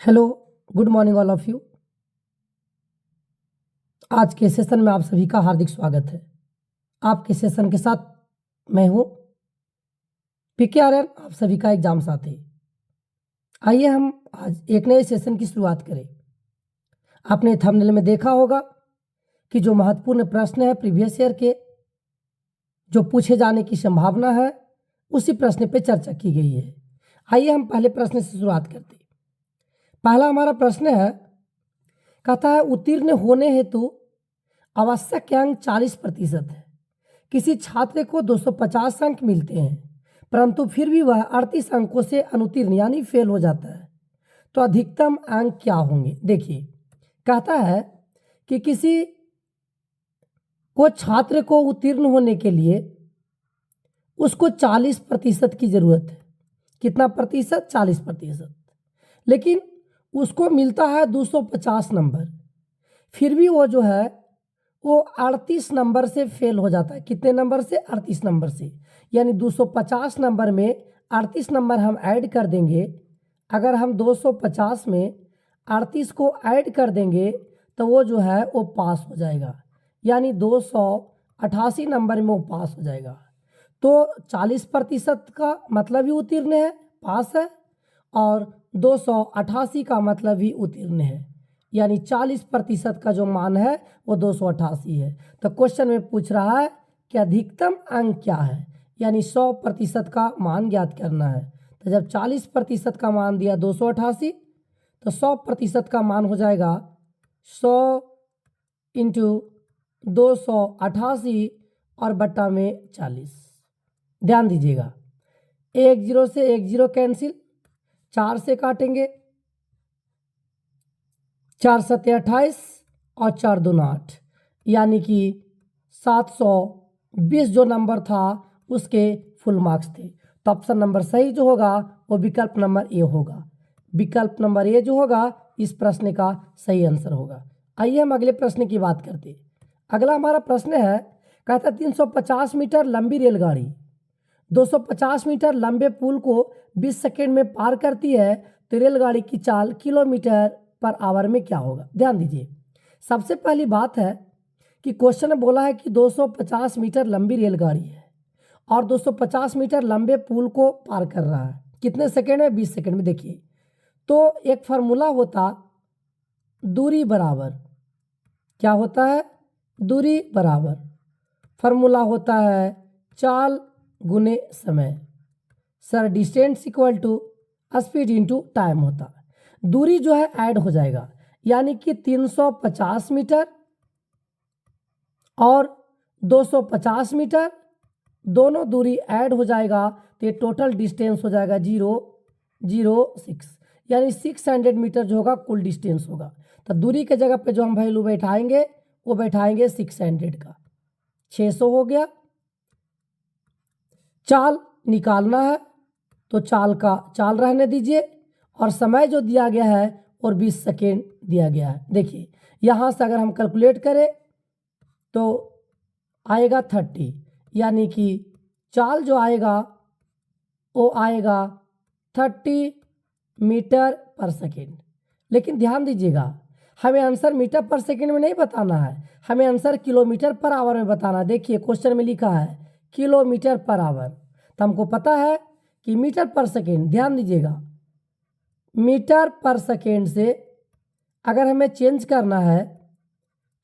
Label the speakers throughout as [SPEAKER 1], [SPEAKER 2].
[SPEAKER 1] Hello, good morning all of you. आज के session में आप सभी का हार्दिक स्वागत है। आपके सेशन के साथ मैं हूँ PKRN, आप सभी का एग्जाम साथी। आइए हम आज एक नए सेशन की शुरुआत करें। आपने थंबनेल में देखा होगा कि जो महत्वपूर्ण प्रश्न है प्रीवियस ईयर के जो पूछे जाने की संभावना है उसी प्रश्न पे चर्चा की गई है। आइए हम पहले प्रश्न से शुरुआत करते हैं। पहला हमारा प्रश्न है, कहता है उत्तीर्ण होने हेतु आवश्यक अंक 40% है। किसी छात्र को 250 अंक मिलते हैं परंतु फिर भी वह 38 अंकों से अनुत्तीर्ण यानी फेल हो जाता है, तो अधिकतम अंक क्या होंगे। देखिए, कहता है कि किसी को छात्र को उत्तीर्ण होने के लिए उसको 40% की जरूरत है। कितना प्रतिशत? 40%। लेकिन उसको मिलता है 250 नंबर, फिर भी वो जो है वो 38 नंबर से फेल हो जाता है। कितने नंबर से? 38 नंबर से। यानी 250 नंबर में 38 नंबर हम ऐड कर देंगे। अगर हम 250 में 38 को ऐड कर देंगे तो वो जो है वो पास हो जाएगा, यानी 288 नंबर में वो पास हो जाएगा। तो 40% का मतलब ही उत्तीर्ण है, पास है, और 288 का मतलब ही उत्तीर्ण है, यानी 40% का जो मान है वो 288 है। तो क्वेश्चन में पूछ रहा है कि अधिकतम अंक क्या है, यानी 100% का मान ज्ञात करना है। तो जब 40% का मान दिया 288, तो 100% का मान हो जाएगा 100 इंटू 288 और बट्टा में 40। ध्यान दीजिएगा, एक जीरो से एक जीरो कैंसिल, 4 से काटेंगे, 4 सत्ते 28 और 4 दूना 8, यानी कि 720 जो नंबर था उसके फुल मार्क्स थे। तो ऑप्शन नंबर सही जो होगा वो विकल्प नंबर ए होगा। विकल्प नंबर ए जो होगा इस प्रश्न का सही आंसर होगा। आइए हम अगले प्रश्न की बात करते हैं। अगला हमारा प्रश्न है, कहता 350 मीटर लंबी रेलगाड़ी 250 मीटर लंबे पुल को 20 सेकेंड में पार करती है, तो रेलगाड़ी की चाल किलोमीटर पर आवर में क्या होगा। ध्यान दीजिए, सबसे पहली बात है कि क्वेश्चन में बोला है कि 250 मीटर लंबी रेलगाड़ी है और 250 मीटर लंबे पुल को पार कर रहा है। कितने सेकेंड में? 20 सेकेंड में। देखिए, तो एक फार्मूला होता दूरी बराबर, क्या होता है? दूरी बराबर फार्मूला होता है चाल गुने समय। Sir, distance equal to speed into time होता है। दूरी जो है ऐड हो जाएगा, यानी कि 350 मीटर और 250 मीटर दोनों दूरी ऐड हो जाएगा, तो ये टोटल डिस्टेंस हो जाएगा 006, यानी 600 मीटर जो होगा कुल डिस्टेंस होगा। तो दूरी के जगह पे जो हम वैल्यू बैठाएंगे वो बैठाएंगे 600 का, 600 हो गया। चाल निकालना है तो चाल रहने दीजिए, और समय जो दिया गया है और 20 सेकेंड दिया गया है। देखिए, यहाँ से अगर हम कैलकुलेट करें तो आएगा 30, यानी कि चाल जो आएगा वो आएगा 30 मीटर पर सेकेंड। लेकिन ध्यान दीजिएगा, हमें आंसर मीटर पर सेकेंड में नहीं बताना है, हमें आंसर किलोमीटर पर आवर में बताना है। देखिए, क्वेश्चन में लिखा है किलोमीटर पर आवर, तो हमको पता है कि मीटर पर सेकेंड। ध्यान दीजिएगा, मीटर पर सेकेंड से अगर हमें चेंज करना है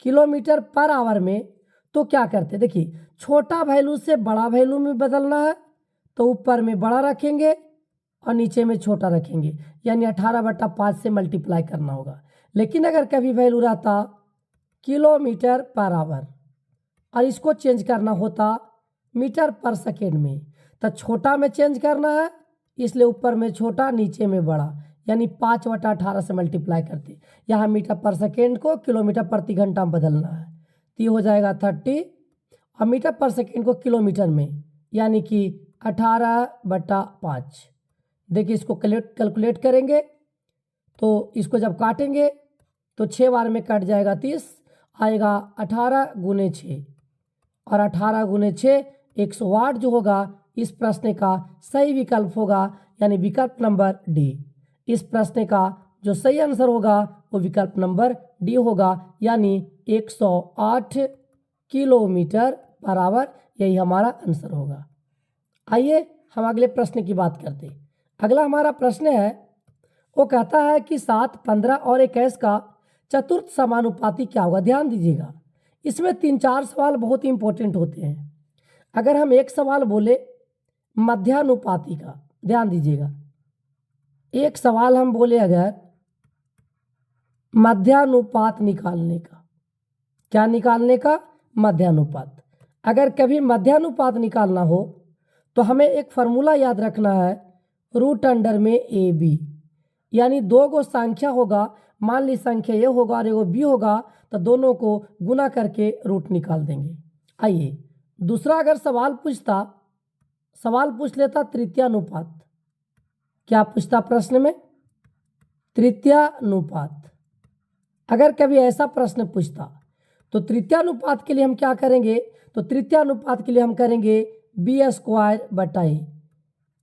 [SPEAKER 1] किलोमीटर पर आवर में तो क्या करते? देखिए, छोटा वैल्यू से बड़ा वैल्यू में बदलना है तो ऊपर में बड़ा रखेंगे और नीचे में छोटा रखेंगे, यानी 18/5 से मल्टीप्लाई करना होगा। लेकिन अगर कभी वैल्यू रहता किलोमीटर पर आवर और इसको चेंज करना होता मीटर पर सेकेंड में, तो छोटा में चेंज करना है इसलिए ऊपर में छोटा नीचे में बड़ा, यानी 5/18 से मल्टीप्लाई करते। यहाँ मीटर पर सेकेंड को किलोमीटर प्रति घंटा में बदलना है, तो ये हो जाएगा 30, और मीटर पर सेकेंड को किलोमीटर में, यानी कि 18/5। देखिए, इसको कैलकुलेट करेंगे तो इसको जब काटेंगे तो 6 बार में कट जाएगा 30, आएगा 18 गुने 6, और 18 गुने 6 108 जो होगा इस प्रश्न का सही विकल्प होगा, यानी विकल्प नंबर डी इस प्रश्न का जो सही आंसर होगा वो विकल्प नंबर डी होगा, यानी 108 किलोमीटर पर आवर, यही हमारा आंसर होगा। आइए हम अगले प्रश्न की बात करते हैं। अगला हमारा प्रश्न है, वो कहता है कि 7, 15 और 21 का चतुर्थ समानुपाती क्या होगा। ध्यान दीजिएगा, इसमें 3-4 सवाल बहुत इंपॉर्टेंट होते हैं। अगर हम एक सवाल बोले मध्यानुपाती का, ध्यान दीजिएगा, एक सवाल हम बोले अगर मध्यानुपात निकालने का, क्या निकालने का, मध्यानुपात। अगर कभी मध्यानुपात निकालना हो तो हमें एक फार्मूला याद रखना है, रूट अंडर में ए बी, यानी दो गो संख्या होगा, मान ली संख्या ए होगा और एगो बी होगा, तो दोनों को गुना करके रूट निकाल देंगे। आइए दूसरा अगर सवाल पूछ लेता तृतीयानुपात, क्या पूछता प्रश्न में, तृतीयानुपात। अगर कभी ऐसा प्रश्न पूछता तो तृतीयानुपात के लिए हम क्या करेंगे, तो तृतीयानुपात के लिए हम करेंगे बी स्क्वायर बटा ए।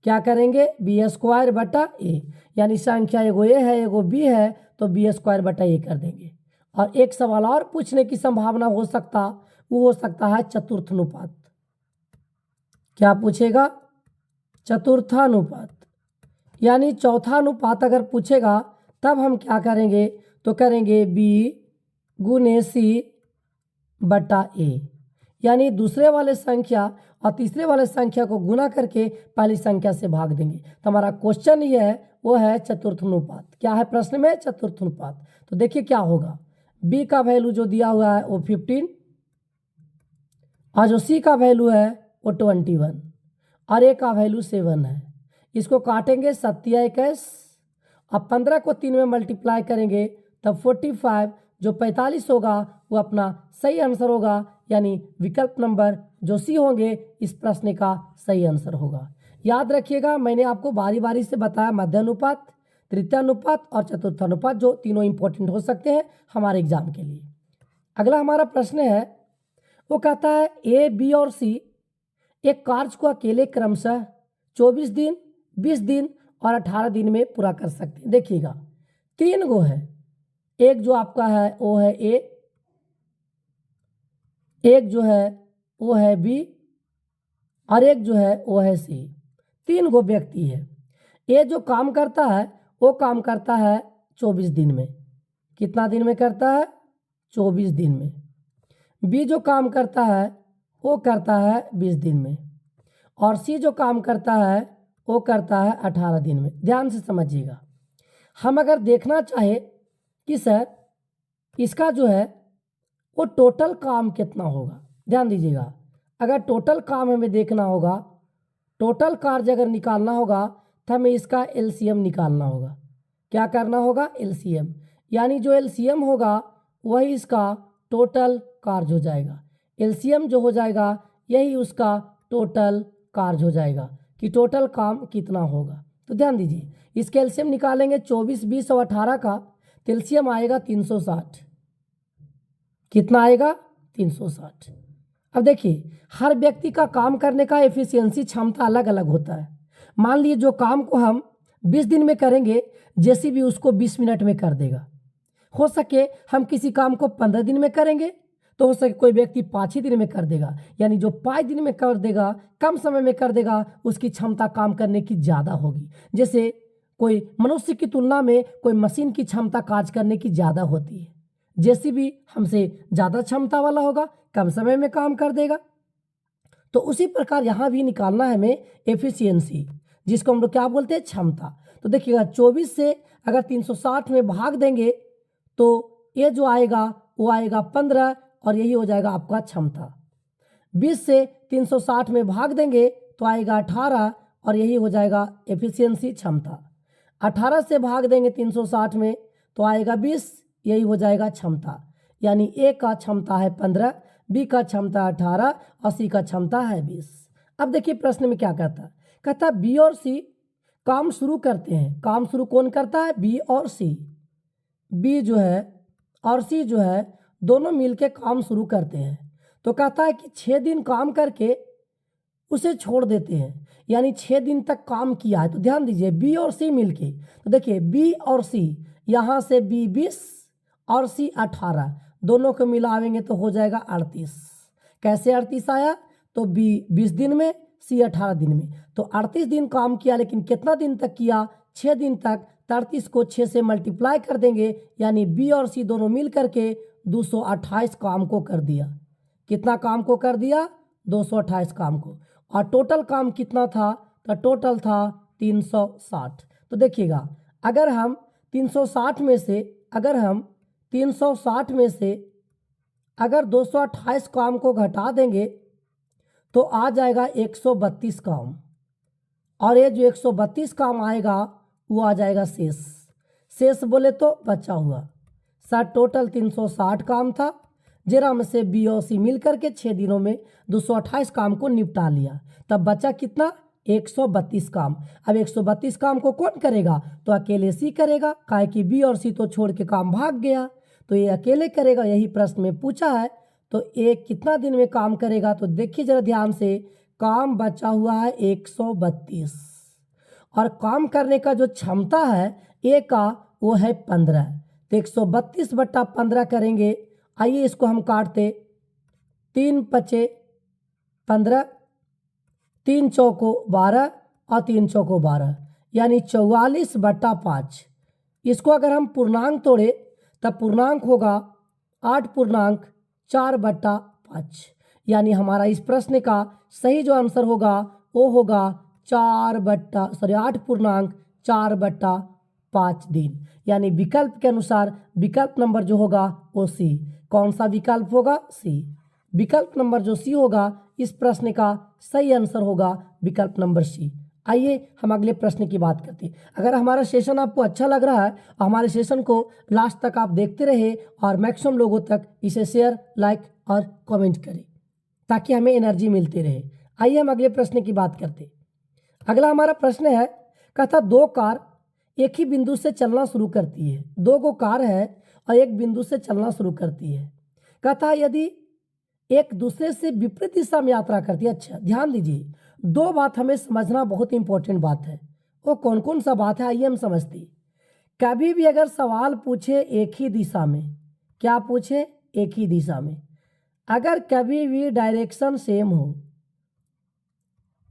[SPEAKER 1] क्या करेंगे, बी स्क्वायर बटा ए, यानी संख्या एगो ए है एगो बी है तो बी स्क्वायर बटा ए कर देंगे। और एक सवाल और पूछने की संभावना हो सकता, वो हो सकता है चतुर्थानुपात। क्या पूछेगा, चतुर्थानुपात, यानी चौथा अनुपात अगर पूछेगा तब हम क्या करेंगे, तो करेंगे बी गुने सी बटा ए, यानी दूसरे वाले संख्या और तीसरे वाले संख्या को गुना करके पहली संख्या से भाग देंगे। तो हमारा क्वेश्चन ये है, वो है चतुर्थानुपात। क्या है प्रश्न में, चतुर्थानुपात। तो देखिए क्या होगा, बी का वैल्यू जो दिया हुआ है वो 15 और जो सी का वैल्यू है वो 21 और ए का वैल्यू 7 है। इसको काटेंगे 7-21 और 15 को 3 में मल्टीप्लाई करेंगे तब 45, जो 45 होगा वो अपना सही आंसर होगा, यानी विकल्प नंबर जो सी होंगे इस प्रश्न का सही आंसर होगा। याद रखिएगा, मैंने आपको बारी बारी से बताया मध्यानुपात, तृतीयानुपात और चतुर्थानुपात, जो तीनों इंपॉर्टेंट हो सकते हैं हमारे एग्जाम के लिए। अगला हमारा प्रश्न है, वो कहता है ए बी और सी एक कार्य को अकेले क्रमशः 24 दिन, 20 दिन और 18 दिन में पूरा कर सकते हैं। देखिएगा 3 गो है, एक जो आपका है वो है ए, एक जो है वो है बी और एक जो है वो है सी। 3 गो व्यक्ति है। ए जो काम करता है वो काम करता है 24 दिन में। कितना दिन में करता है, 24 दिन में। बी जो काम करता है वो करता है 20 दिन में और सी जो काम करता है वो करता है 18 दिन में। ध्यान से समझिएगा, हम अगर देखना चाहे कि सर इसका जो है वो टोटल काम कितना होगा, ध्यान दीजिएगा, अगर टोटल काम हमें देखना होगा, टोटल कार्य अगर निकालना होगा तो हमें इसका एलसीएम निकालना होगा। क्या करना होगा, एलसीएम, यानी जो एलसीएम होगा वही इसका टोटल कार्य हो जाएगा। एलसीएम जो हो जाएगा यही उसका टोटल कार्य हो जाएगा कि टोटल काम कितना होगा। तो ध्यान दीजिए, इसके एलसीएम निकालेंगे 24, 20 और 18 का, तो एलसीएम आएगा 360। कितना आएगा, 360। अब देखिए हर व्यक्ति का काम करने का एफिशिएंसी क्षमता अलग अलग होता है। मान लीजिए जो काम को हम 20 दिन में करेंगे, जैसे भी उसको 20 मिनट में कर देगा। हो सके हम किसी काम को 15 दिन में करेंगे तो हो सके कोई व्यक्ति 5 ही दिन में कर देगा, यानी जो 5 दिन में कर देगा, कम समय में कर देगा, उसकी क्षमता काम करने की ज़्यादा होगी। जैसे कोई मनुष्य की तुलना में कोई मशीन की क्षमता कार्य करने की ज़्यादा होती है। जैसे भी हमसे ज़्यादा क्षमता वाला होगा, कम समय में काम कर देगा। तो उसी प्रकार यहाँ भी निकालना है हमें एफिशिएंसी, जिसको हम लोग क्या बोलते हैं, क्षमता। तो देखिएगा 24 से अगर 360 में भाग देंगे तो ये जो आएगा वो आएगा 15 और यही हो जाएगा आपका क्षमता। 20 से 360 में भाग देंगे तो आएगा 18 और यही हो जाएगा एफिशिएंसी, क्षमता। 18 से भाग देंगे 360 में तो आएगा 20, यही हो जाएगा क्षमता। यानी ए का क्षमता है 15, बी का क्षमता 18 और सी का क्षमता है 20। अब देखिए प्रश्न में क्या कहता है, कहता है बी और सी काम शुरू करते हैं। काम शुरू कौन करता है, बी और सी। बी जो है और सी जो है दोनों मिलके काम शुरू करते हैं। तो कहता है कि 6 दिन काम करके उसे छोड़ देते हैं, यानी 6 दिन तक काम किया है। तो ध्यान दीजिए बी और सी मिलके, तो देखिए बी और सी, यहाँ से बी 20 और सी 18, दोनों को मिलावेंगे तो हो जाएगा 38। कैसे 38 आया? तो बी 20 दिन में, सी 18 दिन में, तो 38 दिन काम किया, लेकिन कितना दिन तक किया? 6 दिन तक। 38 को 6 से मल्टीप्लाई कर देंगे, यानी बी और सी दोनों मिल करके 228 काम को कर दिया। कितना काम को कर दिया? 228 काम को। और टोटल काम कितना था? तो टोटल था 360। तो देखिएगा, अगर हम 360 में से अगर 228 काम को घटा देंगे तो आ जाएगा 132 काम, और ये जो 132 काम आएगा वो आ जाएगा शेष बोले तो बचा हुआ। सर टोटल 360 काम था, जेरा में से बी और सी मिल करके 6 दिनों में 228 काम को निपटा लिया, तब बचा कितना? 132 काम। अब 132 काम को कौन करेगा? तो अकेले सी करेगा, काहे कि बी और सी तो छोड़ के काम भाग गया, तो ये अकेले करेगा। यही प्रश्न में पूछा है। तो एक कितना दिन में काम करेगा? तो देखिए जरा ध्यान से, काम बचा हुआ है 132, और काम करने का जो क्षमता है ए का वो है 15। तो 132 बट्टा 15 करेंगे। आइए इसको हम काटते, 3 पचे 15, 3 चौको 12 और 3 चौको 12, यानी 44 बट्टा 5। इसको अगर हम पूर्णांक तोड़े तब पूर्णांक होगा 8.4 बट्टा 5, यानी हमारा इस प्रश्न का सही जो आंसर होगा वो होगा 8.4 बट्टा 5 दिन, यानी विकल्प के अनुसार विकल्प नंबर जो होगा वो सी। कौन सा विकल्प होगा? सी। विकल्प नंबर जो सी होगा इस प्रश्न का सही आंसर होगा विकल्प नंबर सी। आइए हम अगले प्रश्न की बात करते हैं। अगर हमारा सेशन आपको अच्छा लग रहा है और हमारे सेशन को लास्ट तक आप देखते रहे और मैक्सिमम लोगों तक इसे शेयर, लाइक और कमेंट करें ताकि हमें एनर्जी मिलती रहे। आइए हम अगले प्रश्न की बात करते हैं। अगला हमारा प्रश्न है, कहता 2 कार एक ही बिंदु से चलना शुरू करती है। 2 गो कार है और एक बिंदु से चलना शुरू करती है। कहता यदि एक दूसरे से विपरीत दिशा में यात्रा करती है। अच्छा ध्यान दीजिए, 2 बात हमें समझना बहुत इंपॉर्टेंट बात है। वो कौन कौन सा बात है आइए हम समझते हैं। कभी भी अगर सवाल पूछे एक ही दिशा में, क्या पूछे? एक ही दिशा में, अगर कभी भी डायरेक्शन सेम हो,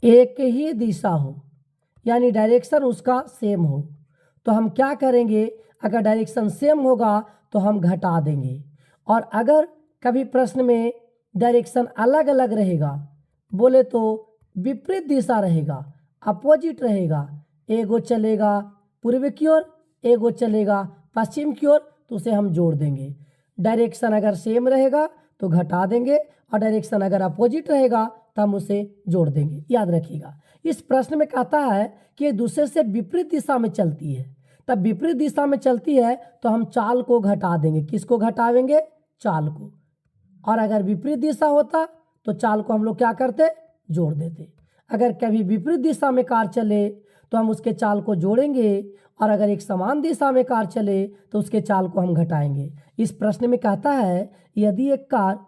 [SPEAKER 1] एक ही दिशा हो, यानी डायरेक्शन उसका सेम हो, तो हम क्या करेंगे? अगर डायरेक्शन सेम होगा तो हम घटा देंगे। और अगर कभी प्रश्न में डायरेक्शन अलग अलग रहेगा, बोले तो विपरीत दिशा रहेगा, अपोजिट रहेगा, एगो चलेगा पूर्व की ओर, एगो चलेगा पश्चिम की ओर, तो उसे हम जोड़ देंगे। डायरेक्शन अगर सेम रहेगा तो घटा देंगे, और डायरेक्शन अगर अपोजिट रहेगा तो हम उसे जोड़ देंगे। याद रखिएगा, इस प्रश्न में कहता है कि एक दूसरे से विपरीत दिशा में चलती है, तब विपरीत दिशा में चलती है तो हम चाल को घटा देंगे। किसको घटावेंगे? चाल को। और अगर विपरीत दिशा होता तो चाल को हम लोग क्या करते? जोड़ देते। अगर कभी विपरीत दिशा में कार चले तो हम उसके चाल को जोड़ेंगे, और अगर एक समान दिशा में कार चले तो उसके चाल को हम घटाएंगे। इस प्रश्न में कहता है यदि एक कार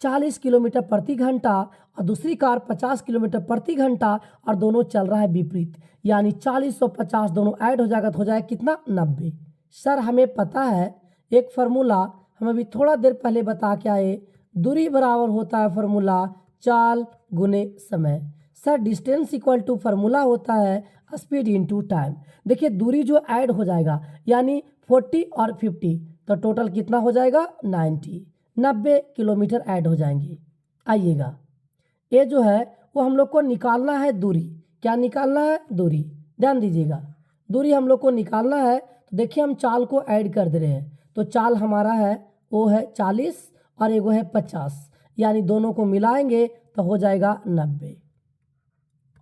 [SPEAKER 1] 40 किलोमीटर प्रति घंटा और दूसरी कार 50 किलोमीटर प्रति घंटा और दोनों चल रहा है विपरीत, यानी 40 और 50 दोनों ऐड हो जाएगा तो हो जाएगा कितना? 90। सर हमें पता है एक फार्मूला हम अभी थोड़ा देर पहले बता के आए, दूरी बराबर होता है फार्मूला चाल गुने समय। Sir distance equal to formula होता है स्पीड इनटू टाइम। देखिए दूरी जो ऐड हो जाएगा, यानी 40 और 50, तो टोटल कितना हो जाएगा? 90 किलोमीटर ऐड हो जाएंगे। आइएगा, ये जो है वो हम लोग को निकालना है दूरी। क्या निकालना है? दूरी। ध्यान दीजिएगा, दूरी हम लोग को निकालना है। तो देखिए हम चाल को ऐड कर दे रहे हैं, तो चाल हमारा है वो है 40 और एगो है 50, यानी दोनों को मिलाएंगे तो हो जाएगा 90।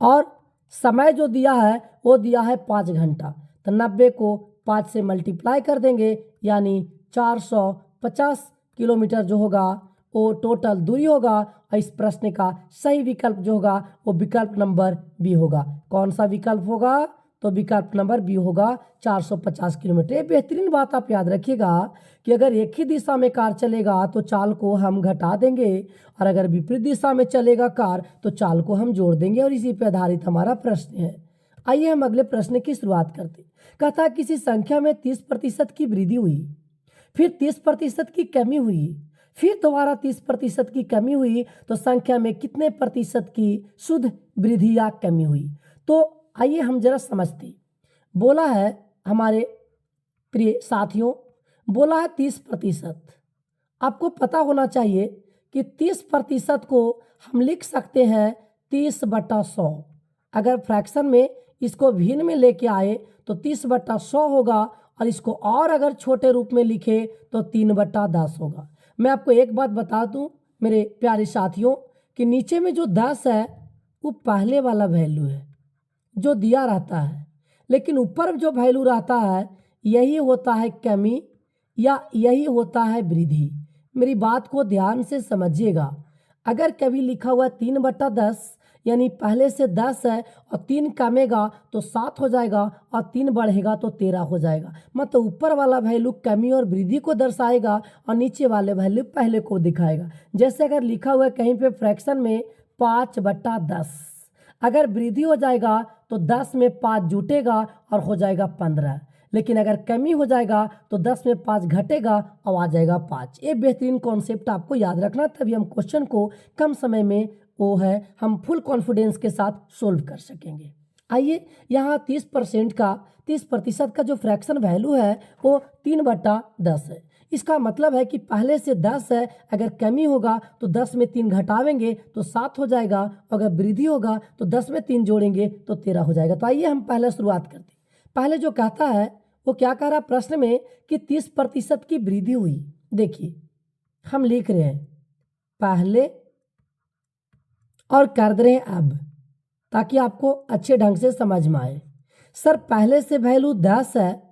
[SPEAKER 1] और समय जो दिया है वो दिया है 5 घंटा, तो 90 को 5 से मल्टीप्लाई कर देंगे, यानी 450 किलोमीटर जो होगा वो टोटल दूरी होगा। और इस प्रश्न का सही विकल्प जो होगा वो विकल्प नंबर बी होगा। कौन सा विकल्प होगा? तो विकल्प नंबर बी होगा 450 किलोमीटर। ये बेहतरीन बात आप याद रखिएगा कि अगर एक ही दिशा में कार चलेगा तो चाल को हम घटा देंगे, और अगर विपरीत दिशा में चलेगा कार तो चाल को हम जोड़ देंगे, और इसी पर आधारित हमारा प्रश्न है। आइए हम अगले प्रश्न की शुरुआत करते हैं। कहता है किसी संख्या में 30% की वृद्धि हुई, फिर 30% की कमी हुई, फिर दोबारा 30% की कमी हुई, तो संख्या में कितने प्रतिशत की शुद्ध वृद्धि या कमी हुई। तो आइए हम जरा समझते। बोला है हमारे प्रिय साथियों, बोला है 30%। आपको पता होना चाहिए कि 30% को हम लिख सकते हैं 30/100। अगर फ्रैक्शन में इसको भिन्न में लेके आए तो 30/100 होगा, और इसको और अगर छोटे रूप में लिखे तो 3/10 होगा। मैं आपको एक बात बता दूं मेरे प्यारे साथियों कि नीचे में जो 10 है वो पहले वाला वैल्यू है जो दिया रहता है, लेकिन ऊपर जो वैल्यू रहता है यही होता है कमी या यही होता है वृद्धि। मेरी बात को ध्यान से समझिएगा। अगर कभी लिखा हुआ 3/10 यानी पहले से 10 है और 3 कमेगा तो 7 हो जाएगा, और 3 बढ़ेगा तो 13 हो जाएगा। मतलब ऊपर वाला वैल्यू कमी और वृद्धि को दर्शाएगा और नीचे वाले वैल्यू पहले को दिखाएगा। जैसे अगर लिखा हुआ है कहीं पे फ्रैक्शन में 5/10, अगर वृद्धि हो जाएगा तो 10 में 5 जुटेगा और हो जाएगा 15, लेकिन अगर कमी हो जाएगा तो 10 में 5 घटेगा और आ जाएगा 5। ये बेहतरीन कॉन्सेप्ट आपको याद रखना, तभी हम क्वेश्चन को कम समय में वो है हम फुल कॉन्फिडेंस के साथ सोल्व कर सकेंगे। आइए यहाँ 30% का जो फ्रैक्शन वैल्यू है वो 3/10 है। इसका मतलब है कि पहले से 10 है, अगर कमी होगा तो 10 में 3 घटावेंगे तो 7 हो जाएगा, अगर वृद्धि होगा तो 10 में 3 जोड़ेंगे तो 13 हो जाएगा। तो आइए हम पहले शुरुआत करते हैं। पहले जो कहता है वो क्या कह रहा प्रश्न में कि 30% की वृद्धि हुई। देखिए हम लिख रहे हैं पहले और कर दे रहे हैं अब, ताकि आपको अच्छे ढंग से समझ में आए। सर पहले से वैल्यू 10 है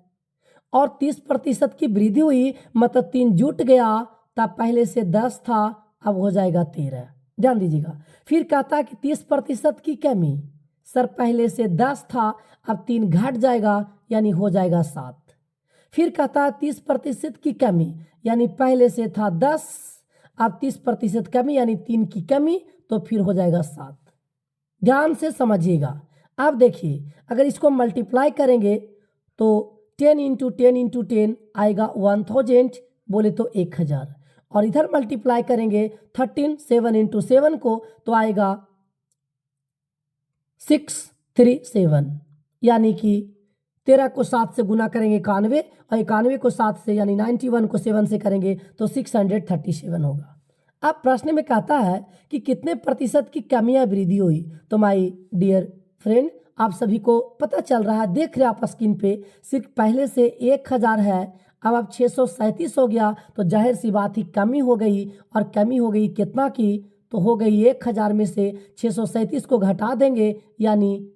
[SPEAKER 1] और 30% की वृद्धि हुई, मतलब 3 जुट गया, तब पहले से 10 था अब हो जाएगा 13। ध्यान दीजिएगा। फिर कहता है कि 30% की कमी। सर पहले से 10 था अब 3 घट जाएगा यानी हो जाएगा 7। फिर कहता है 30% की कमी, यानी पहले से था 10 अब 30% कमी यानी 3 की कमी, तो फिर हो जाएगा 7। ध्यान से समझिएगा। अब देखिए अगर इसको मल्टीप्लाई करेंगे तो 10 × 10 × 10 आएगा 1000, बोले तो 1000, और इधर मल्टीप्लाई करेंगे 13 7 × 7 को तो आएगा 637, यानी कि 13 को 7 से गुना करेंगे 91, और 91 को 7 से यानी 91 को 7 से करेंगे तो 637 होगा। अब प्रश्न में कहता है कि कितने प्रतिशत की कमी या वृद्धि हुई। तो माय डियर फ्रेंड, आप सभी को पता चल रहा है, देख रहे आप स्क्रीन पे, सिर्फ पहले से 1000 है, अब 637 हो गया, तो जाहिर सी बात ही कमी हो गई, और कमी हो गई कितना की, तो हो गई 1000 में से 637 को घटा देंगे यानी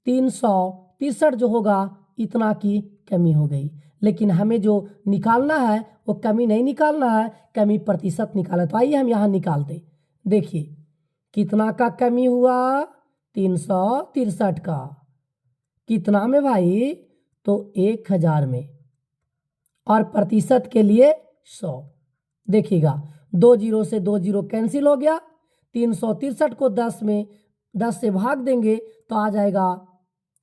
[SPEAKER 1] 363 जो होगा, इतना की कमी हो गई। लेकिन हमें जो निकालना है वो कमी नहीं निकालना है, कमी प्रतिशत निकालना। तो आइए हम यहाँ निकालते। देखिए कितना का कमी हुआ, 363 का। कितना में भाई, तो 1000 में, और प्रतिशत के लिए 100। देखिएगा 2 0 से 2 0 कैंसिल हो गया, 363 को 10 से भाग देंगे तो आ जाएगा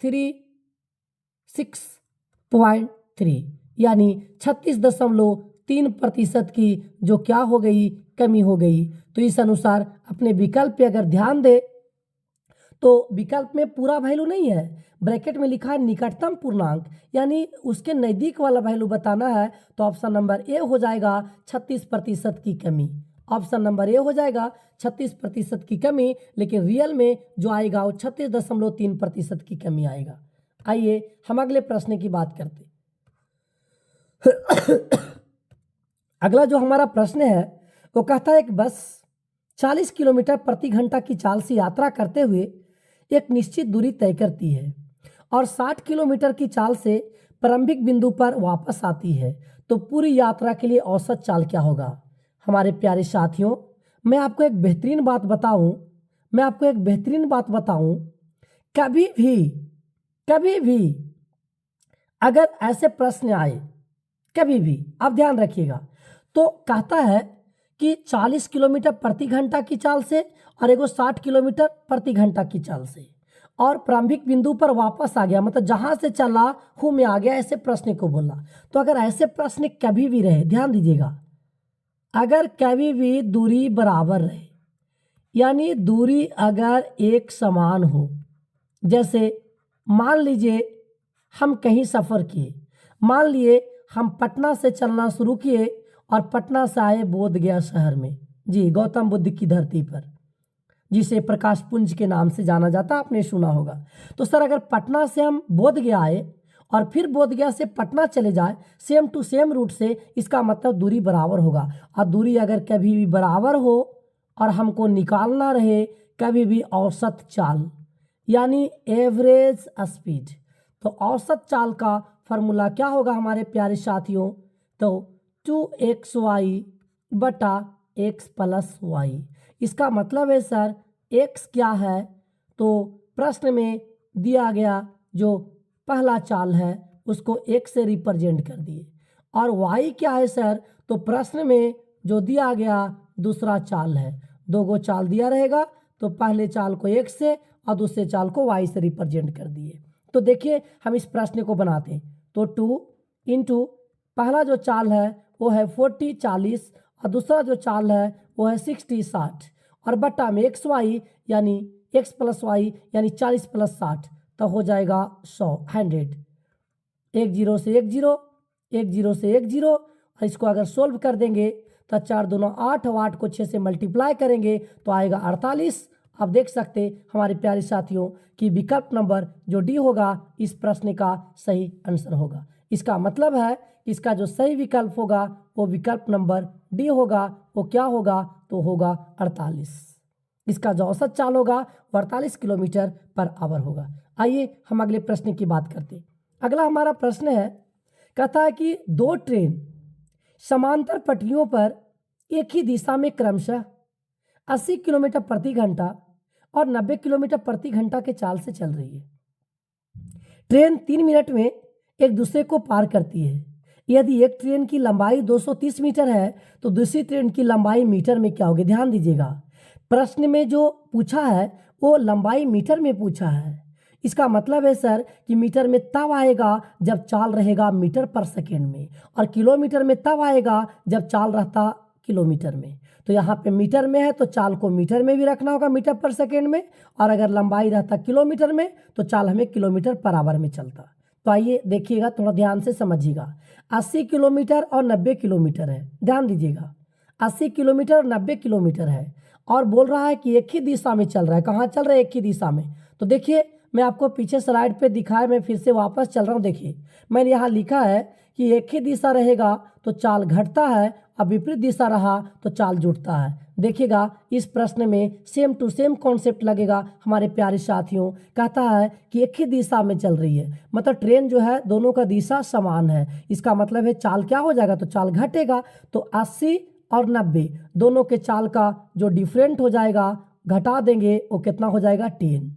[SPEAKER 1] 36.3, यानी 36.3% की जो क्या हो गई, कमी हो गई। तो इस अनुसार अपने विकल्प पे अगर ध्यान दे तो विकल्प में पूरा वैल्यू नहीं है, ब्रैकेट में लिखा है निकटतम पूर्णांक, यानी उसके नज़दीक वाला वैल्यू बताना है। तो ऑप्शन नंबर ए हो जाएगा 36% की कमी। ऑप्शन नंबर ए हो जाएगा 36% की कमी, लेकिन रियल में जो आएगा वो 36.3% की कमी आएगा। आइए हम अगले प्रश्न की बात करते। अगला जो हमारा प्रश्न है वो कहता है कि बस 40 किलोमीटर प्रति घंटा की चाल से यात्रा करते हुए एक निश्चित दूरी तय करती है और 60 किलोमीटर की चाल से प्रारंभिक बिंदु पर वापस आती है, तो पूरी यात्रा के लिए औसत चाल क्या होगा। हमारे प्यारे साथियों, मैं आपको एक बेहतरीन बात बताऊं, कभी भी अगर ऐसे प्रश्न आए, कभी भी आप ध्यान रखिएगा, तो कहता है कि 40 किलोमीटर प्रति घंटा की चाल से और एगो 60 किलोमीटर प्रति घंटा की चाल से, और प्रारंभिक बिंदु पर वापस आ गया, मतलब जहां से चला हूं में आ गया, ऐसे प्रश्न को बोला। तो अगर ऐसे प्रश्न कभी भी रहे, ध्यान दीजिएगा, अगर कभी भी दूरी बराबर रहे, यानी दूरी अगर एक समान हो, जैसे मान लीजिए हम कहीं सफ़र किए, मान लिए हम पटना से चलना शुरू किए और पटना से आए बोध गया शहर में, जी, गौतम बुद्ध की धरती पर, जिसे प्रकाश पुंज के नाम से जाना जाता, आपने सुना होगा। तो सर अगर पटना से हम बोध गया आए और फिर बोध गया से पटना चले जाए सेम टू सेम रूट से, इसका मतलब दूरी बराबर होगा। और दूरी अगर कभी भी बराबर हो और हमको निकालना रहे कभी भी औसत चाल, यानी एवरेज स्पीड, तो औसत चाल का फॉर्मूला क्या होगा हमारे प्यारे साथियों? तो 2xy बटा x प्लस वाई। इसका मतलब है सर x क्या है, तो प्रश्न में दिया गया जो पहला चाल है उसको x से रिप्रेजेंट कर दिए, और y क्या है सर, तो प्रश्न में जो दिया गया दूसरा चाल है, दो गो चाल दिया रहेगा, तो पहले चाल को x से और दूसरे चाल को y से रिप्रेजेंट कर दिए। तो देखिए हम इस प्रश्न को बनाते हैं, तो 2 इंटू पहला जो चाल है वो है 40 40, और दूसरा जो चाल है वो है 60 60, और बट्टा में एक्स वाई यानी x प्लस वाई यानी 40 प्लस 60, तो हो जाएगा 100। एक जीरो से एक जीरो, एक जीरो से एक जीरो, और इसको अगर सोल्व कर देंगे तो 4 दूना 8 और 8 को 6 से मल्टीप्लाई करेंगे तो आएगा 48। आप देख सकते हमारे प्यारे साथियों कि विकल्प नंबर जो डी होगा इस प्रश्न का सही आंसर होगा। इसका मतलब है कि इसका जो सही विकल्प होगा वो विकल्प नंबर डी होगा। वो क्या होगा, तो होगा 48। इसका जो औसत चाल होगा वो 48 किलोमीटर पर आवर होगा। आइए हम अगले प्रश्न की बात करते हैं। अगला हमारा प्रश्न है, कहता है कि दो ट्रेन समांतर पटरियों पर एक ही दिशा में क्रमशः 80 किलोमीटर प्रति घंटा और 90 किलोमीटर प्रति घंटा के चाल से चल रही है। ट्रेन 3 मिनट में एक दूसरे को पार करती है। यदि एक ट्रेन की लंबाई 230 मीटर है तो दूसरी ट्रेन की लंबाई मीटर में क्या होगी? ध्यान दीजिएगा, प्रश्न में जो पूछा है वो लंबाई मीटर में पूछा है। इसका मतलब है सर कि मीटर में तब आएगा जब चाल रहेगा मीटर पर सेकेंड में, और किलोमीटर में तब आएगा जब चाल रहता किलोमीटर में। तो यहाँ पे मीटर में है तो चाल को मीटर में भी रखना होगा, मीटर पर सेकेंड में, और अगर लंबाई रहता किलोमीटर में तो चाल हमें किलोमीटर पर आवर में चलता। तो आइए देखिएगा, थोड़ा ध्यान से समझिएगा। 80 किलोमीटर और 90 किलोमीटर है, ध्यान दीजिएगा, 80 किलोमीटर और 90 किलोमीटर है, और बोल रहा है कि एक ही दिशा में चल रहा है। कहाँ चल रहा है? एक ही दिशा में। तो देखिए मैं आपको पीछे स्लाइड पे दिखाया, मैं फिर से वापस चल रहा हूँ। देखिए मैंने यहाँ लिखा है कि एक ही दिशा रहेगा तो चाल घटता है, और विपरीत दिशा रहा तो चाल जुड़ता है। देखिएगा इस प्रश्न में सेम टू सेम कॉन्सेप्ट लगेगा हमारे प्यारे साथियों। कहता है कि एक ही दिशा में चल रही है, मतलब ट्रेन जो है दोनों का दिशा समान है। इसका मतलब है चाल क्या हो जाएगा, तो चाल घटेगा। तो 80 और 90 दोनों के चाल का जो डिफरेंट हो जाएगा, घटा देंगे, वो कितना हो जाएगा? 10।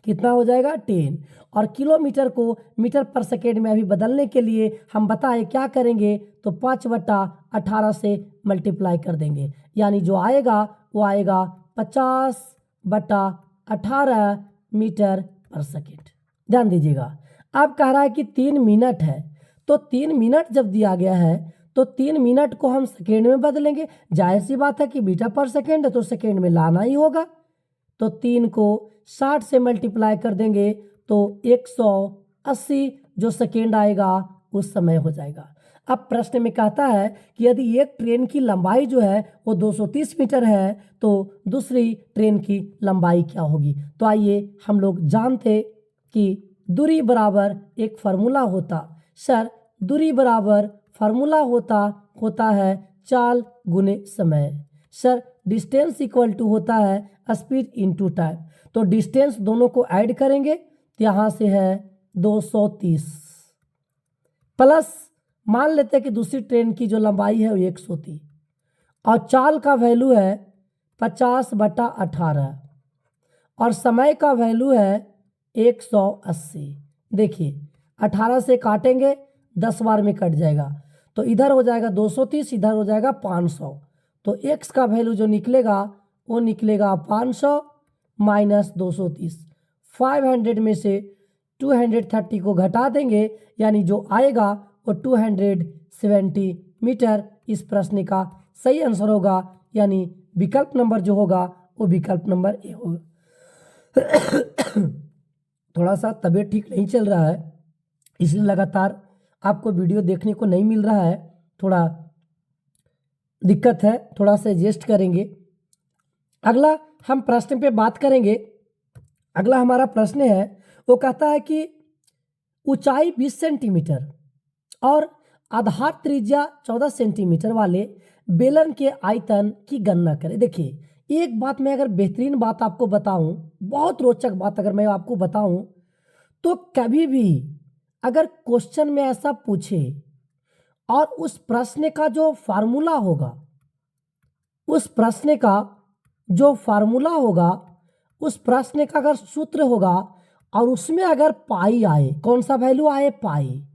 [SPEAKER 1] कितना हो जाएगा? 10। और किलोमीटर को मीटर पर सेकेंड में अभी बदलने के लिए हम बताए क्या करेंगे, तो 5/18 से मल्टीप्लाई कर देंगे, यानी जो आएगा वो आएगा 50/18 मीटर पर सेकेंड। ध्यान दीजिएगा, अब कह रहा है कि 3 मिनट है, तो 3 मिनट जब दिया गया है तो 3 मिनट को हम सेकेंड में बदलेंगे। जाहिर सी बात है कि मीटर पर सेकेंड है तो सेकेंड में लाना ही होगा। तो 3 को 60 से मल्टीप्लाई कर देंगे तो 180 जो सेकेंड आएगा उस समय हो जाएगा। अब प्रश्न में कहता है कि यदि एक ट्रेन की लंबाई जो है वो 230 मीटर है तो दूसरी ट्रेन की लंबाई क्या होगी? तो आइए हम लोग जानते कि दूरी बराबर एक फार्मूला होता। सर दूरी बराबर फार्मूला होता है चाल गुने समय। सर डिस्टेंस इक्वल टू होता है स्पीड इनटू टाइम। तो डिस्टेंस दोनों को ऐड करेंगे तो यहाँ से है 230, प्लस मान लेते हैं कि दूसरी ट्रेन की जो लंबाई है वो 130, और चाल का वैल्यू है 50/18, और समय का वैल्यू है 180। देखिए 18 से काटेंगे 10 बार में कट जाएगा, तो इधर हो जाएगा 230, इधर हो जाएगा 500। तो x का वैल्यू जो निकलेगा वो निकलेगा 500 माइनस 230। 500 में से 230 को घटा देंगे, यानी जो आएगा वो 270 मीटर इस प्रश्न का सही आंसर होगा, यानी विकल्प नंबर जो होगा वो विकल्प नंबर ए होगा। थोड़ा सा तबीयत ठीक नहीं चल रहा है, इसलिए लगातार आपको वीडियो देखने को नहीं मिल रहा है, थोड़ा दिक्कत है, थोड़ा सा एडजस्ट करेंगे। अगला हम प्रश्न पे बात करेंगे। अगला हमारा प्रश्न है, वो कहता है कि ऊंचाई 20 सेंटीमीटर और आधार त्रिज्या 14 सेंटीमीटर वाले बेलन के आयतन की गणना करें। देखिए एक बात मैं अगर बेहतरीन बात आपको बताऊं, बहुत रोचक बात अगर मैं आपको बताऊं, तो कभी भी अगर क्वेश्चन में ऐसा पूछे और उस प्रश्न का जो फार्मूला होगा, उस प्रश्न का जो फार्मूला होगा, उस प्रश्न का अगर सूत्र होगा और उसमें अगर पाई आए, कौन सा वैल्यू आए, पाई,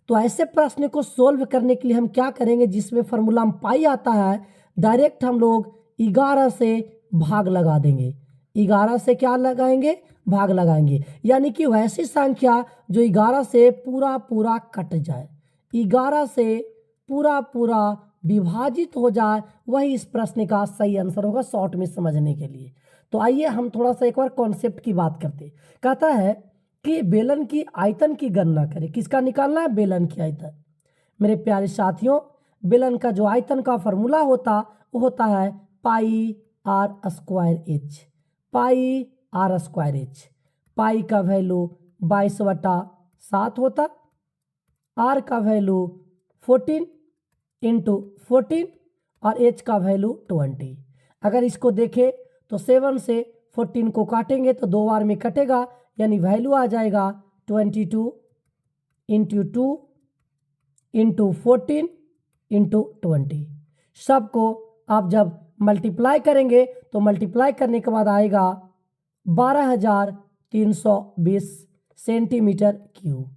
[SPEAKER 1] तो ऐसे प्रश्न को सोल्व करने के लिए हम क्या करेंगे, जिसमें फार्मूला में पाई आता है, डायरेक्ट हम लोग 11 से भाग लगा देंगे। 11 से क्या लगाएंगे, भाग लगाएंगे, यानी कि वैसी संख्या जो 11 से पूरा पूरा कट जाए, 11 से पूरा पूरा विभाजित हो जाए, वही इस प्रश्न का सही आंसर होगा, शॉर्ट में समझने के लिए। तो आइए हम थोड़ा सा एक बार कॉन्सेप्ट की बात करते। कहता है कि बेलन की आयतन की गणना करें। किसका निकालना है, बेलन की आयतन। मेरे प्यारे साथियों, बेलन का जो आयतन का फॉर्मूला होता वो होता है pi R square H. Pi R square H. Pi का वैल्यू 22/7 होता, आर का वैल्यू 14 इंटू 14 और एच का वैल्यू 20। अगर इसको देखें तो 7 से 14 को काटेंगे तो 2 बार में कटेगा, यानी वैल्यू आ जाएगा 22 इंटू 2 इंटू 14 इंटू 20। सबको आप जब मल्टीप्लाई करेंगे तो मल्टीप्लाई करने के बाद आएगा 12,320 सेंटीमीटर क्यूब।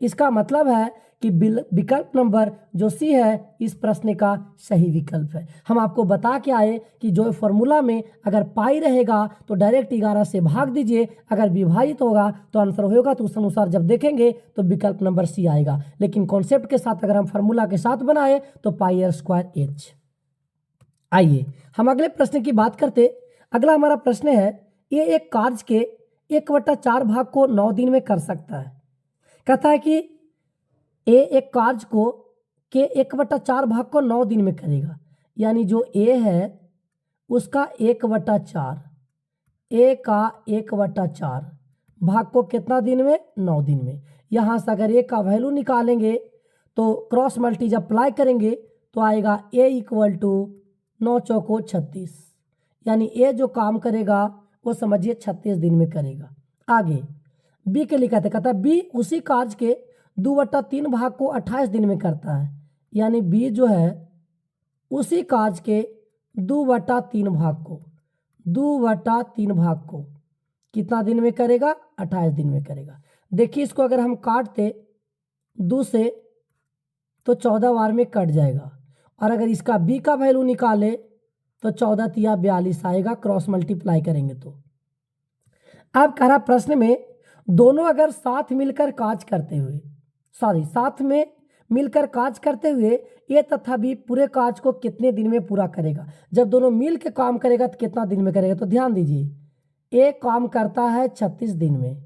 [SPEAKER 1] इसका मतलब है कि विकल्प नंबर जो सी है इस प्रश्न का सही विकल्प है। हम आपको बता के आए कि जो फॉर्मूला में अगर पाई रहेगा तो डायरेक्ट 11 से भाग दीजिए, अगर विभाजित होगा तो आंसर होगा, तो उस अनुसार जब देखेंगे तो विकल्प नंबर सी आएगा। लेकिन कॉन्सेप्ट के साथ अगर हम फार्मूला के साथ बनाए तो पाई आर स्क्वायर एच। आइए हम अगले प्रश्न की बात करते। अगला हमारा प्रश्न है, ये एक कार्य के 1/4 भाग को 9 दिन में कर सकता है। कहता है कि ए एक कार्य को के 1/4 भाग को 9 दिन में करेगा, यानी जो ए है उसका 1/4, ए का 1/4 भाग को कितना दिन में, 9 दिन में। यहाँ से अगर ए का वैल्यू निकालेंगे तो क्रॉस मल्टी जब अप्लाई करेंगे तो आएगा ए इक्वल टू 9 चौको 36, यानी ए जो काम करेगा वो समझिए 36 दिन में करेगा। आगे बी के लिए कहता है बी उसी कार्य के 2/3 भाग को 28 दिन में करता है, यानी बी जो है उसी कार्य के 2/3 भाग को कितना दिन में करेगा, 28 दिन में करेगा। देखिए इसको अगर हम काटते 2 से तो 14 बार में कट जाएगा, और अगर इसका बी का वैल्यू निकाले तो 14 तिया 42 आएगा, क्रॉस मल्टीप्लाई करेंगे तो। अब कह रहा प्रश्न में दोनों अगर साथ मिलकर काज करते हुए ए तथा बी पूरे काज को कितने दिन में पूरा करेगा। जब दोनों मिल के काम करेगा तो कितना दिन में करेगा, तो ध्यान दीजिए ए काम करता है 36 दिन में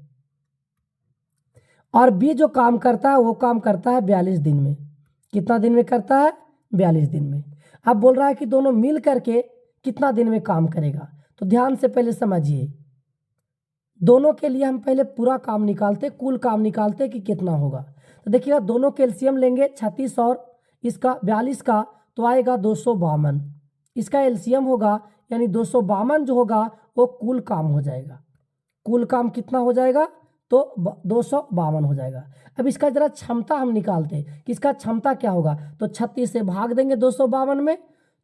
[SPEAKER 1] और बी जो काम करता है वो काम करता है 42 दिन में। कितना दिन में करता है, 42 दिन में। अब बोल रहा है कि दोनों मिल करके कितना दिन में काम करेगा, तो ध्यान से पहले समझिए। दोनों के लिए हम पहले पूरा काम निकालते, कुल काम निकालते कि कितना होगा। तो देखिएगा दोनों के एलसीएम लेंगे 36 और इसका 42 का, तो आएगा 252। इसका एलसीएम होगा यानी 252 जो होगा वो कुल काम हो जाएगा। कुल काम कितना हो जाएगा, तो 252 हो जाएगा। अब इसका जरा क्षमता हम निकालते कि इसका क्षमता क्या होगा, तो 36 से भाग देंगे 252 में,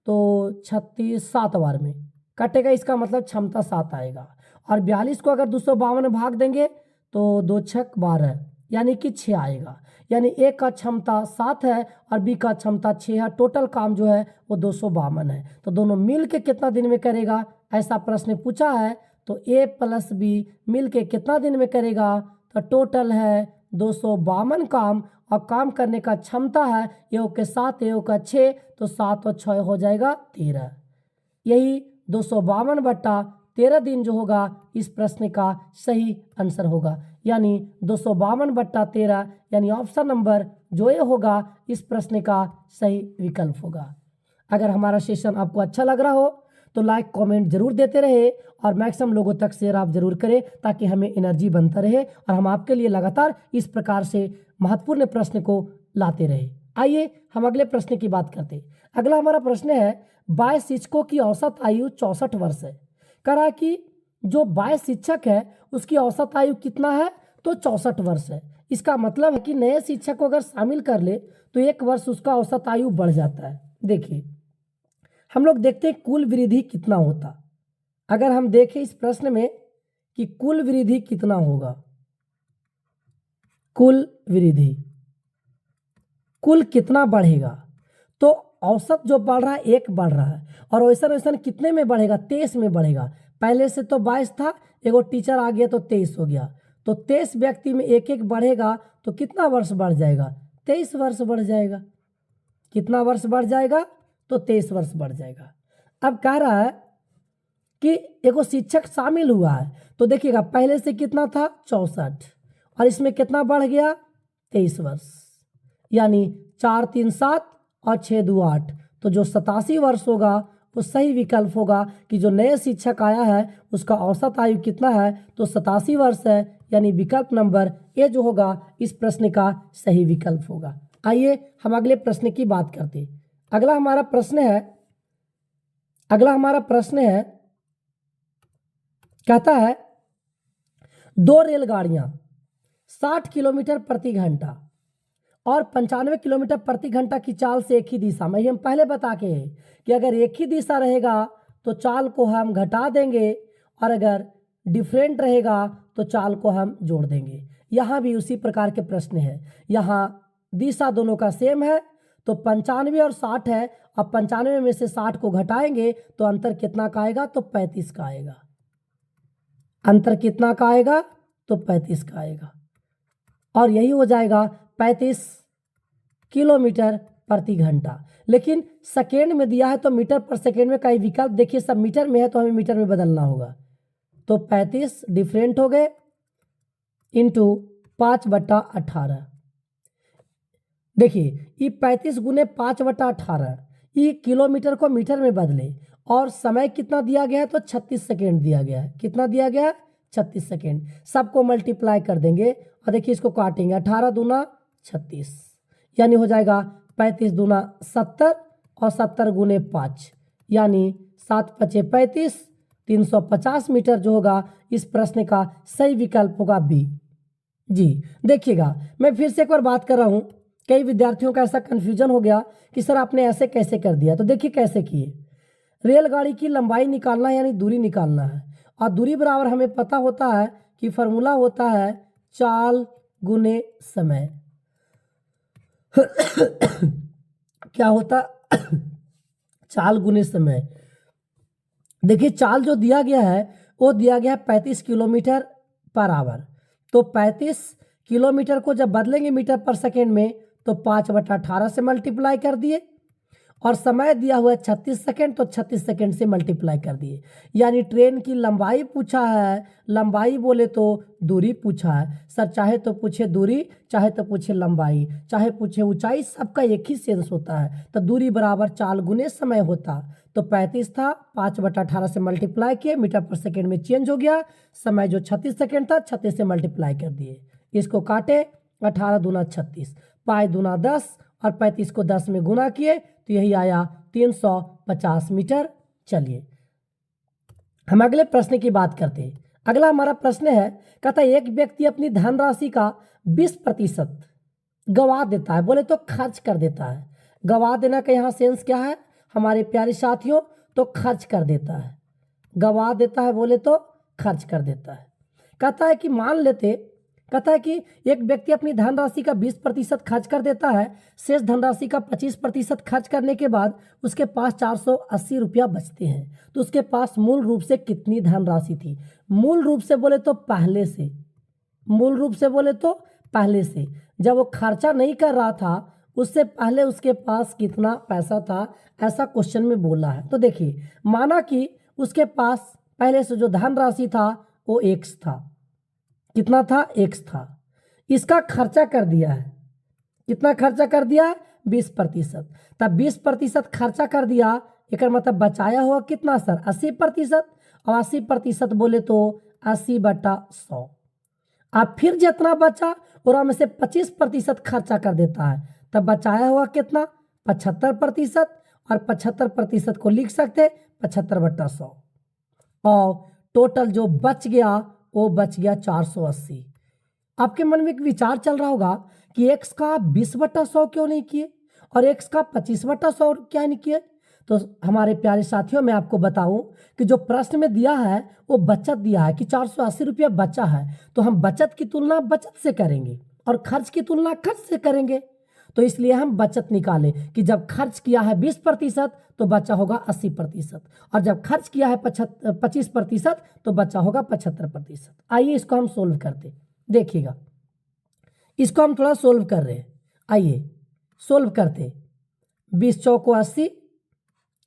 [SPEAKER 1] तो 36 7 बार में कटेगा, इसका मतलब क्षमता 7 आएगा। और 42 को अगर 252 में भाग देंगे तो 2 छक 12 यानी कि 6 आएगा। यानी ए का क्षमता 7 है और बी का क्षमता 6 है। टोटल काम जो है वो 252 है। तो दोनों मिल के कितना दिन में करेगा, ऐसा प्रश्न पूछा है। तो ए प्लस बी मिल के कितना दिन में करेगा, तो टोटल है 252 काम, और काम करने का क्षमता है ए के 7 ए का 6, तो 7 और 6 हो जाएगा 13। यही 252/13 दिन जो होगा इस प्रश्न का सही आंसर होगा। यानी 252/13 यानी ऑप्शन नंबर जो ये होगा इस प्रश्न का सही विकल्प होगा। अगर हमारा सेशन आपको अच्छा लग रहा हो तो लाइक कमेंट जरूर देते रहे और मैक्सिमम लोगों तक शेयर आप जरूर करें, ताकि हमें एनर्जी बनता रहे और हम आपके लिए लगातार इस प्रकार से महत्वपूर्ण प्रश्न को लाते रहे। आइए हम अगले प्रश्न की बात करते हैं। अगला हमारा प्रश्न है 22 शिक्षकों की औसत आयु 64 वर्ष है। कह रहा है कि जो 22 शिक्षक है उसकी औसत आयु कितना है, तो 64 वर्ष है। इसका मतलब है कि नए शिक्षक को अगर शामिल कर ले तो 1 वर्ष उसका औसत आयु बढ़ जाता है। देखिए हम लोग देखते हैं कुल वृद्धि कितना होता। अगर हम देखें इस प्रश्न में कि कुल वृद्धि कितना होगा, कुल वृद्धि कुल कितना बढ़ेगा, तो औसत जो बढ़ रहा है 1 बढ़ रहा है, और वैसा वैसा कितने में बढ़ेगा, 23 में बढ़ेगा। पहले से तो 22 था, एगो टीचर आ गया तो 23 हो गया। तो 23 व्यक्ति में 1-1 बढ़ेगा तो कितना वर्ष बढ़ जाएगा, 23 वर्ष बढ़ जाएगा। कितना वर्ष बढ़ जाएगा, तो 23 वर्ष बढ़ जाएगा। अब कह रहा है कि एगो शिक्षक शामिल हुआ है, तो देखिएगा पहले से कितना था 64 और इसमें कितना बढ़ गया 23 वर्ष, यानी 4 3 7 और 6 2 8, तो जो 87 वर्ष होगा वो सही विकल्प होगा। कि जो नए शिक्षक आया है उसका औसत आयु कितना है, तो 87 वर्ष है। यानी विकल्प नंबर ए जो होगा इस प्रश्न का सही विकल्प होगा। आइए हम अगले प्रश्न की बात करते हैं। अगला हमारा प्रश्न है कहता है 2 रेलगाड़ियां 60 किलोमीटर प्रति घंटा और 95 किलोमीटर प्रति घंटा की चाल से एक ही दिशा में, हम पहले बता के हैं कि अगर एक ही दिशा रहेगा तो चाल को हम घटा देंगे और अगर डिफरेंट रहेगा तो चाल को हम जोड़ देंगे। यहाँ भी उसी प्रकार के प्रश्न है। यहाँ दिशा दोनों का सेम है, तो 95 और 60 है, अब 95 में से 60 को घटाएंगे तो अंतर कितना का आएगा, तो 35 का आएगा। अंतर कितना का आएगा, तो 35 का आएगा, और यही हो जाएगा 35 किलोमीटर प्रति घंटा। लेकिन सेकेंड में दिया है तो मीटर पर सेकेंड में कई विकल्प, देखिए सब मीटर में है तो हमें मीटर में बदलना होगा। तो 35 डिफरेंट हो गए इंटू 5/18। देखिए ये 35 गुने 5/18, ये किलोमीटर को मीटर में बदले, और समय कितना दिया गया है, तो 36 सेकेंड दिया गया है। कितना दिया गया है, 36 सेकेंड। सबको मल्टीप्लाई कर देंगे और देखिए इसको काटेंगे, 18 दूना 36, यानी हो जाएगा 35 दूना 70 और 70 गुने 5, यानी 7 पचे 35, 350 मीटर जो होगा इस प्रश्न का सही विकल्प होगा बी। जी देखिएगा मैं फिर से एक बार बात कर रहा हूँ, कई विद्यार्थियों का ऐसा कन्फ्यूजन हो गया कि सर आपने ऐसे कैसे कर दिया। तो देखिए कैसे किए, रेलगाड़ी की लंबाई निकालना है यानी दूरी निकालना है, और दूरी बराबर हमें पता होता है कि फॉर्मूला होता है चाल गुने समय। क्या होता चाल गुने समय। देखिए चाल जो दिया गया है वो दिया गया है 35 किलोमीटर पर आवर, तो 35 किलोमीटर को जब बदलेंगे मीटर पर सेकेंड में तो 5/18 से मल्टीप्लाई कर दिए, और समय दिया हुआ है 36 सेकेंड, तो 36 सेकेंड से मल्टीप्लाई कर दिए। यानी ट्रेन की लंबाई पूछा है, लंबाई बोले तो दूरी पूछा है। सर चाहे तो पूछे दूरी, चाहे तो पूछे लंबाई, चाहे पूछे ऊंचाई, सबका एक ही सेंस होता है। तो दूरी बराबर चाल गुने समय होता। तो 35 था, 5/18 से मल्टीप्लाई किए, मीटर पर सेकेंड में चेंज हो गया। समय जो 36 सेकेंड था 36 से मल्टीप्लाई कर दिए। इसको काटे, 18 दूना 36, पाई दूना 10 और 35 को 10 में गुना किए तो यही आया 350 मीटर। चलिए हम अगले प्रश्न की बात करते हैं। अगला हमारा प्रश्न है, कहता है एक व्यक्ति अपनी धनराशि का 20% गवा देता है, बोले तो खर्च कर देता है। गवा देना का यहाँ सेंस क्या है हमारे प्यारे साथियों, तो खर्च कर देता है। गवा देता है बोले तो खर्च कर देता है। कहता है कि मान लेते कहता है कि एक व्यक्ति अपनी धनराशि का 20% खर्च कर देता है, शेष धनराशि का 25% खर्च करने के बाद उसके पास 480 रुपया बचते हैं। तो उसके पास मूल रूप से कितनी धनराशि थी? मूल रूप से बोले तो पहले से, मूल रूप से बोले तो पहले से, जब वो खर्चा नहीं कर रहा था उससे पहले उसके पास कितना पैसा था, ऐसा क्वेश्चन में बोला है। तो देखिए, माना कि उसके पास पहले से जो धनराशि था वो x था। कितना था? x था। इसका खर्चा कर दिया है। कितना खर्चा कर दिया है? 20%। तब 20% खर्चा कर दिया, एक मतलब बचाया हुआ कितना सर? 80%। और 80% बोले तो 80/100। अब फिर जितना बचा और में से 25% खर्चा कर देता है, तब बचाया हुआ कितना? 75%। और 75% को लिख सकते 75/100। और टोटल जो बच गया वो बच गया 480। आपके मन में एक विचार चल रहा होगा कि x का 20/100 क्यों नहीं किए और x का 25/100 क्या नहीं किए? तो हमारे प्यारे साथियों, मैं आपको बताऊं कि जो प्रश्न में दिया है वो बचत दिया है कि 480 रुपया बचा है, तो हम बचत की तुलना बचत से करेंगे और खर्च की तुलना खर्च से करेंगे। तो इसलिए हम बचत निकालें कि जब खर्च किया है 20% तो बचा होगा 80%, और जब खर्च किया है 25% तो बचा होगा 75%। आइए इसको हम सोल्व करते, देखिएगा इसको हम थोड़ा सोल्व कर रहे हैं। आइए सोल्व करते। 20 चौको 80,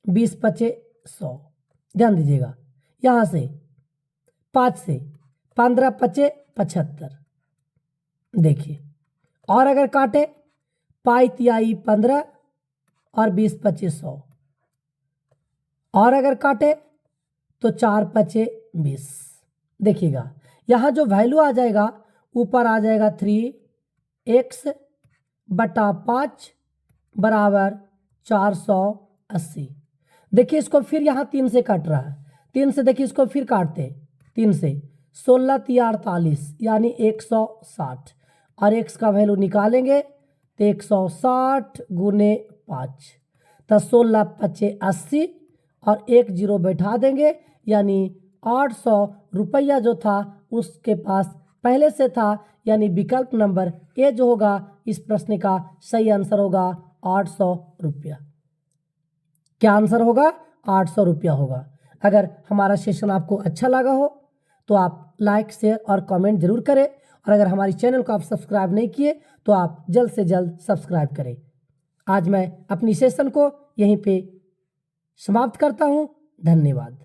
[SPEAKER 1] 20 पचे 100। ध्यान दीजिएगा, यहाँ से 5 से 15 पचे 75। देखिए, और अगर काटे 5 तिहाई 15 और 20 पचे 100, और अगर काटे तो 4 पचे 20। देखिएगा, यहाँ जो वैल्यू आ जाएगा ऊपर आ जाएगा 3x/5 बराबर 480। देखिए इसको फिर यहाँ 3 से कट रहा है, 3 से देखिए इसको फिर काटते, 3 से 16 तिया 48 यानी 160, और x का वैल्यू निकालेंगे तो 160 गुने 5, तो 16 पचे 80 और 1 जीरो बैठा देंगे, यानी 800 रुपया जो था उसके पास पहले से था, यानी विकल्प नंबर ए जो होगा इस प्रश्न का सही आंसर होगा 800 रुपया। क्या आंसर होगा? 800 रुपया होगा। अगर हमारा सेशन आपको अच्छा लगा हो तो आप लाइक, शेयर और कमेंट जरूर करें, और अगर हमारी चैनल को आप सब्सक्राइब नहीं किए तो आप जल्द से जल्द सब्सक्राइब करें। आज मैं अपनी सेशन को यहीं पे समाप्त करता हूं। धन्यवाद।